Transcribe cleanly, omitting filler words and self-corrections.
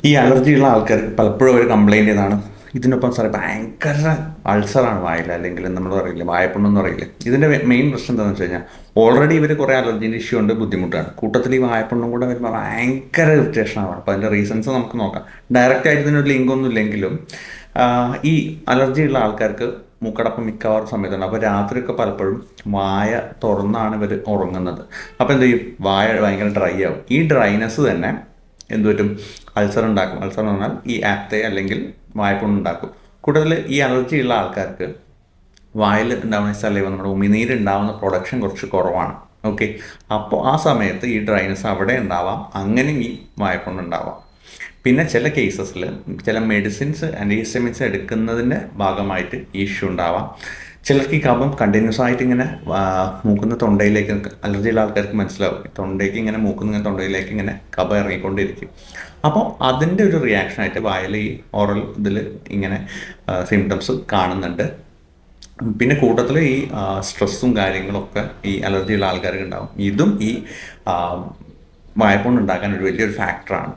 ഈ അലർജിയുള്ള ആൾക്കാർക്ക് പലപ്പോഴും അവർ കംപ്ലൈൻറ്റ് ചെയ്താണ് ഇതിനൊപ്പം സാറേ ഭയങ്കര അൾസറാണ് വായിൽ, അല്ലെങ്കിൽ നമ്മൾ പറയില്ലേ വായപ്പുണ്ണെന്ന് പറയില്ലേ. ഇതിൻ്റെ മെയിൻ പ്രശ്നം എന്താണെന്ന് വെച്ച് കഴിഞ്ഞാൽ ഓൾറെഡി ഇവർ കുറേ അലർജീൻ്റെ ഇഷ്യൂ ഉണ്ട്, ബുദ്ധിമുട്ടാണ്. കൂട്ടത്തിൽ ഈ വായപ്പുണ്ണും കൂടെ വരുമ്പോൾ ഭയങ്കര ഇറിറ്റേഷനാണ്. അപ്പോൾ അതിൻ്റെ റീസൺസ് നമുക്ക് നോക്കാം. ഡയറക്റ്റ് ആയിട്ട് ഇതിനൊരു ലിങ്കൊന്നും ഇല്ലെങ്കിലും ഈ അലർജിയുള്ള ആൾക്കാർക്ക് മൂക്കടപ്പം മിക്കവാറും സമയത്തുണ്ട്. അപ്പോൾ രാത്രിയൊക്കെ പലപ്പോഴും വായ തുറന്നാണ് ഇവർ ഉറങ്ങുന്നത്. അപ്പോൾ എന്ത് ചെയ്യും, വായ ഭയങ്കര ഡ്രൈ ആവും. ഈ ഡ്രൈനെസ് തന്നെ എന്ത് പറ്റും, അൾസർ ഉണ്ടാക്കും. അൾസർ എന്ന് പറഞ്ഞാൽ ഈ ആപ്തെ അല്ലെങ്കിൽ വായ്പുണ്ണുണ്ടാക്കും. കൂടുതൽ ഈ അലർജി ഉള്ള ആൾക്കാർക്ക് വായിൽ ഉണ്ടാവുന്ന സലൈവ, നമ്മുടെ ഉമിനീര് ഉണ്ടാവുന്ന പ്രൊഡക്ഷൻ കുറച്ച് കുറവാണ്. ഓക്കെ, അപ്പോൾ ആ സമയത്ത് ഈ ഡ്രൈനസ് അവിടെ ഉണ്ടാവാം, അങ്ങനെ ഈ വായ്പുണ്ണുണ്ടാവാം. പിന്നെ ചില കേസസിൽ ചില മെഡിസിൻസ് ആൻറ്റിഹിസ്റ്റമിൻസ് എടുക്കുന്നതിൻ്റെ ഭാഗമായിട്ട് ഈ ഇഷ്യൂ ഉണ്ടാവാം. ചിലർക്ക് ഈ കഫം കണ്ടിന്യൂസ് ആയിട്ട് ഇങ്ങനെ മൂക്കുന്ന തൊണ്ടയിലേക്ക്, അലർജിയുള്ള ആൾക്കാർക്ക് മനസ്സിലാവും, തൊണ്ടയ്ക്ക് ഇങ്ങനെ മൂക്കുന്ന തൊണ്ടയിലേക്ക് ഇങ്ങനെ കഫം ഇറങ്ങിക്കൊണ്ടിരിക്കും. അപ്പോൾ അതിൻ്റെ ഒരു റിയാക്ഷനായിട്ട് വായിൽ ഈ ഓറൽ ഇതിൽ ഇങ്ങനെ സിംറ്റംസ് കാണുന്നുണ്ട്. പിന്നെ കൂട്ടത്തിൽ ഈ സ്ട്രെസ്സും കാര്യങ്ങളൊക്കെ ഈ അലർജിയുള്ള ആൾക്കാർക്ക് ഉണ്ടാവും. ഇതും ഈ വായ്പുണ്ണ് ഉണ്ടാക്കാൻ ഒരു വലിയൊരു ഫാക്ടറാണ്.